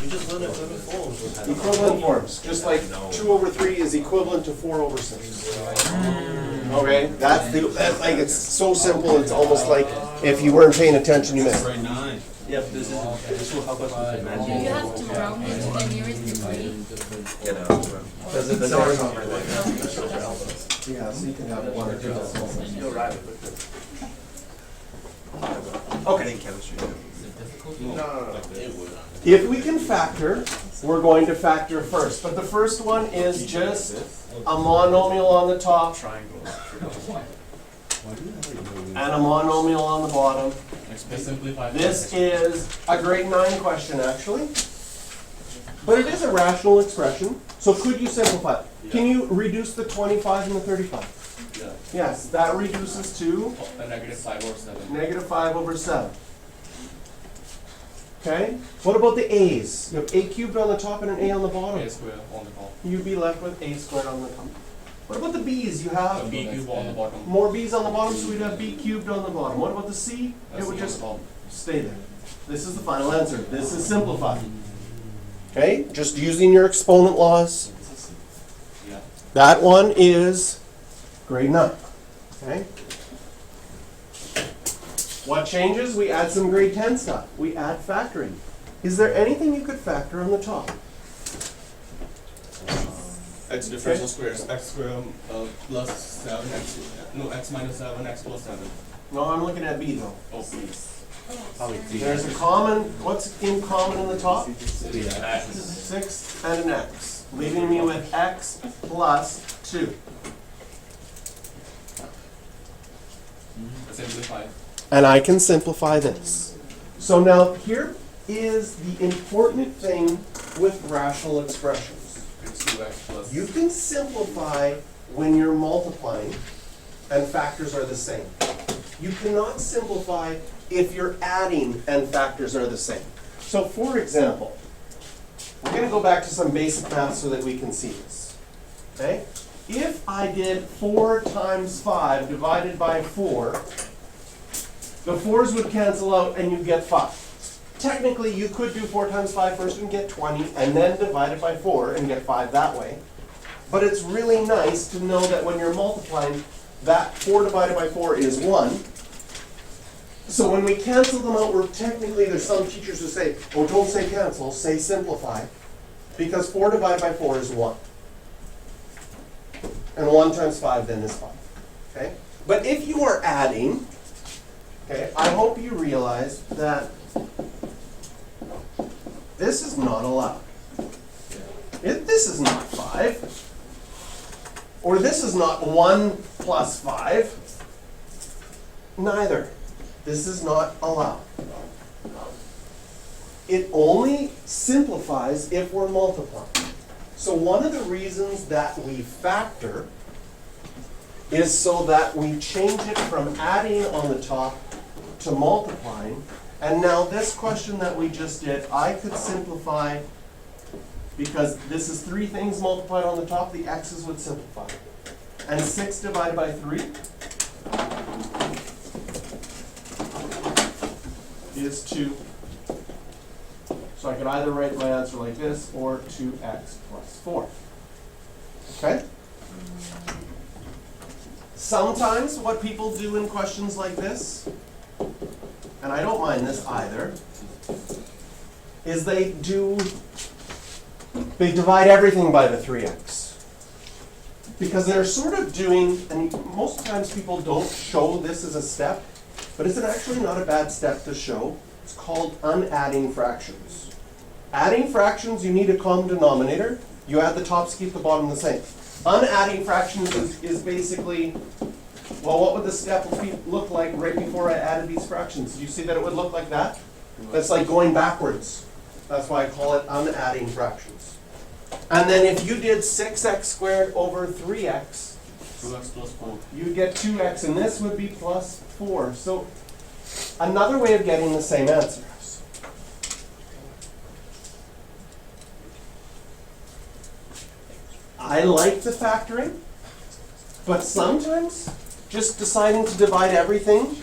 You just learned it before. Equivalent forms, just like 2 over 3 is equivalent to 4 over 6. Okay, that's like, it's so simple, it's almost like if you weren't paying attention, you missed it. Very nice. Yep, this will help us with the Do you magic. have to round it to the nearest degree? Get out. Because it's horizontal right there. Yeah, so you can have 1 or 2 decimals. You'll ride it with this. Okay. In chemistry. No. If we can factor, we're going to factor first. But the first one is just a monomial on the top and a monomial on the bottom. This is a grade 9 question, actually. But it is a rational expression. So could you simplify it? Can you reduce the 25 and the 35? Yeah. Yes, that reduces to A negative 5 over 7. negative 5 over 7. Okay? What about the a's? You have a cubed on the top and an a on the bottom. A square on the top. You'd be left with a squared on the top. What about the b's? You A have b cube on the bottom. more b's on the bottom, so we'd have b cubed on the bottom. What about the c? A It c would on just the top. stay there. This is the final answer. This is simplified. Okay? Just using your exponent laws. Yeah. That one is grade 9. Okay? What changes? We add some grade 10 stuff. We add factoring. Is there anything you could factor on the top? X differential squares. X square plus 7. X, no, x minus 7. X plus 7. No, I'm looking at B though. Oh, please. There's a common, what's in common in the top? X. 6 and an x, leaving me with x plus 2. Simplify. And I can simplify this. So now here is the important thing with rational expressions. It's 2x plus. You can simplify when you're multiplying and factors are the same. You cannot simplify if you're adding and factors are the same. So for example, we're going to go back to some basic math so that we can see this. Okay? If I did 4 times 5 divided by 4, the 4's would cancel out and you get 5. Technically, you could do 4 times 5 first and get 20, and then divide it by 4 and get 5 that way. But it's really nice to know that when you're multiplying, that 4 divided by 4 is 1. So when we cancel them out, we're technically, there's some teachers who say, oh, don't say cancel, say simplify. Because 4 divided by 4 is 1. And 1 times 5 then is 5. Okay? But if you are adding, okay, I hope you realize that this is not allowed. This is not 5. Or this is not 1 plus 5. Neither. This is not allowed. It only simplifies if we're multiplying. So one of the reasons that we factor is so that we change it from adding on the top to multiplying. And now this question that we just did, I could simplify because this is 3 things multiplied on the top, the x's would simplify. And 6 divided by 3 is 2. So I could either write my answer like this or 2x plus 4. Okay? Sometimes what people do in questions like this, and I don't mind this either, is they divide everything by the 3x. Because they're sort of doing, and most times people don't show this as a step, but it's actually not a bad step to show. It's called unadding fractions. Adding fractions, you need a common denominator. You add the tops, keep the bottom the same. Unadding fractions is basically, well, what would the step look like right before I added these fractions? Did you see that it would look like that? That's like going backwards. That's why I call it unadding fractions. And then if you did 6x squared over 3x, 2x plus 4. you'd get 2x, and this would be plus 4. So another way of getting the same answer. I like the factoring, but sometimes just deciding to divide everything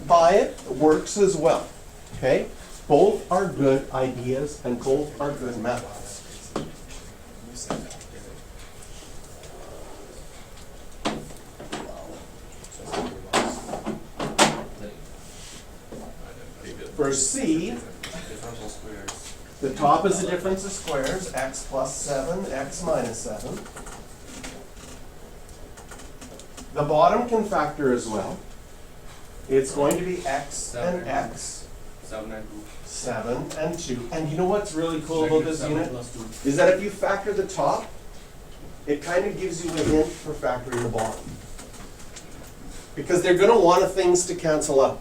by it works as well. Okay? Both are good ideas and both are good methods. For C, Differential squares. the top is the difference of squares, x plus 7, x minus 7. The bottom can factor as well. It's going to be x and x, 7 and 2. 7 and 2. And you know what's really cool about this -7 unit? plus 2. Is that if you factor the top, it kind of gives you a hint for factoring the bottom. Because they're going to want things to cancel out.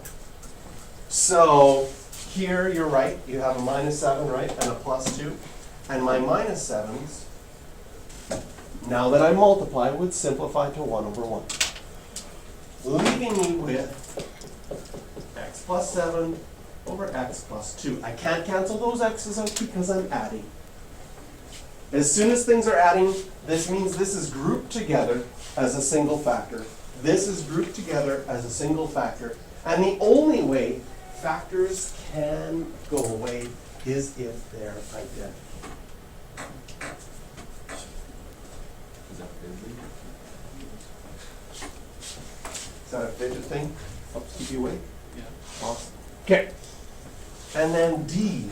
So here, you're right, you have a -7, right, and a +2. And my -7s, now that I multiply, would simplify to 1/1. Leaving me with x plus 7 over x plus 2. I can't cancel those x's out because I'm adding. As soon as things are adding, this means this is grouped together as a single factor. This is grouped together as a single factor. And the only way factors can go away is if they're identical. Is that a fidget thing? Helps keep you awake? Yeah. Awesome. Okay. And then D.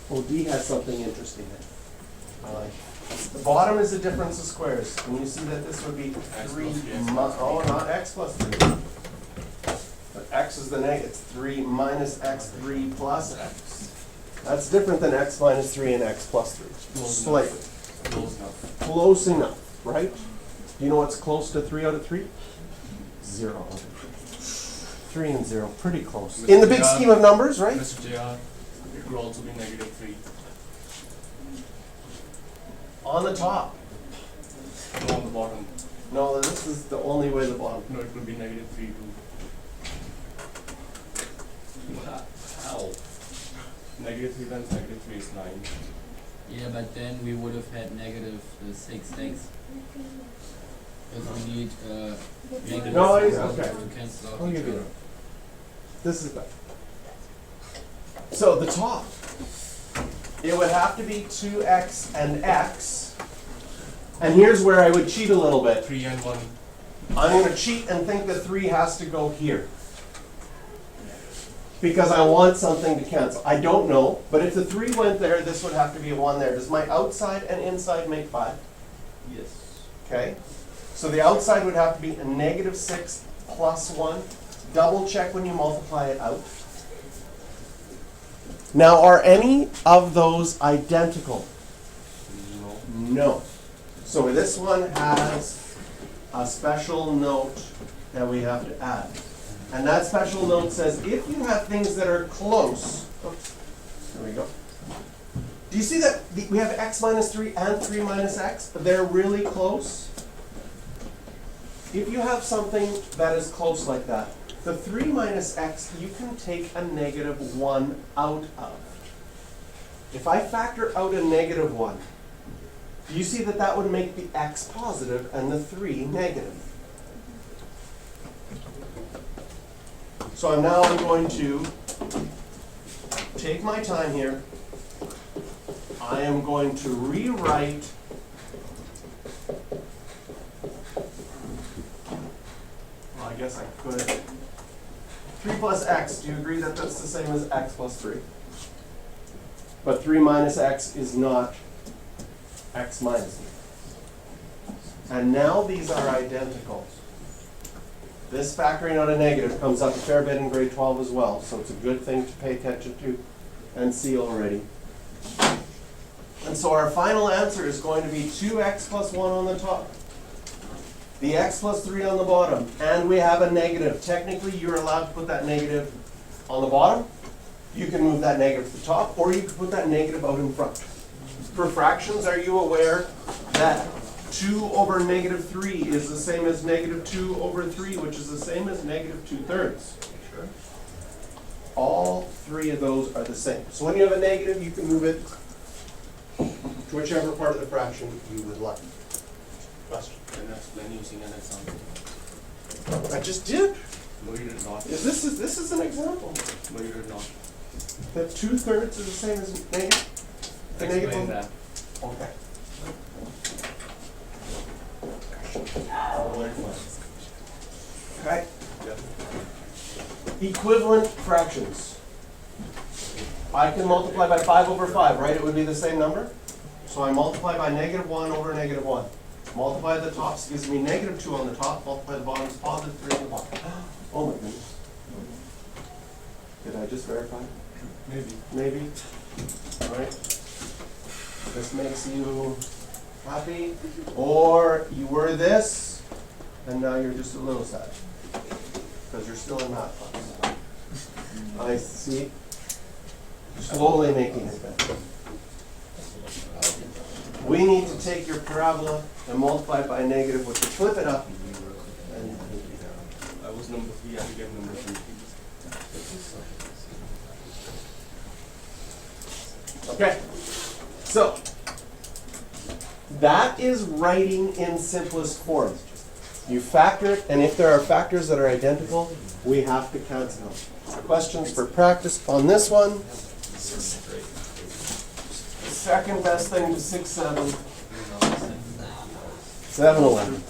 Well, D has something interesting in it. I like it. The bottom is the difference of squares. And you see that this would be 3 oh, not x plus 3. But x is the negative. It's 3 minus x, 3 plus x. That's different than x minus 3 and x plus 3. Close Slightly. enough. Close enough. Close enough, right? Do you know what's close to 3 out of 3? 0 out of 3. 3 and 0, pretty close. In the big scheme of numbers, right? Mr. JR, it will also be -3. On the top. No, on the bottom. No, this is the only way the bottom. No, it will be -3 too. How? -3 times -3 is 9. Yeah, but then we would have had negative 6x. Because we need negative No, six okay. to cancel out I'll each give you other. that. This is better. So the top, it would have to be 2x and x. And here's where I would cheat a little bit. 3 and 1. I'm going to cheat and think the 3 has to go here. Because I want something to cancel. I don't know, but if the 3 went there, this would have to be a 1 there. Does my outside and inside make 5? Yes. Okay. So the outside would have to be a -6 plus 1. Double check when you multiply it out. Now, are any of those identical? No. No. So this one has a special note that we have to add. And that special note says if you have things that are close, oops, there we go. Do you see that we have x minus 3 and 3 minus x? They're really close. If you have something that is close like that, the 3 minus x, you can take a -1 out of. If I factor out a -1, you see that that would make the x positive and the 3 negative. So now I'm going to take my time here. I am going to rewrite well, I guess I could. 3 plus x, do you agree that that's the same as x plus 3? But 3 minus x is not x minus 3. And now these are identical. This factoring out a negative comes up a fair bit in grade 12 as well, so it's a good thing to pay attention to and see already. And so our final answer is going to be 2x plus 1 on the top, the x plus 3 on the bottom, and we have a negative. Technically, you're allowed to put that negative on the bottom. You can move that negative to the top, or you can put that negative out in front. For fractions, are you aware that 2 over -3 is the same as -2 over 3, which is the same as -2/3? Sure. All 3 of those are the same. So when you have a negative, you can move it to whichever part of the fraction you would like. Question? Can I explain using an example? I just did. No, you did not. This is an example. No, you did not. That 2/3 is the same as negative? The negative Explain one? that. Okay. Okay. Yeah. Equivalent fractions. I can multiply by 5/5, right? It would be the same number. So I multiply by -1 over -1. Multiply the tops, gives me -2 on the top. Multiply the bottoms, +3 on the bottom. Oh my goodness. Did I just verify? Maybe. Maybe. All right. This makes you happy, or you were this, and now you're just a little sad because you're still in math class. I see. Slowly making it better. We need to take your parabola and multiply it by a negative, which will flip it up. And I was number 3, I became number 3. okay. So that is writing in simplest form. You factor it, and if there are factors that are identical, we have to cancel them. Questions for practice on this one? Second best thing to 6, 7. 7, 11.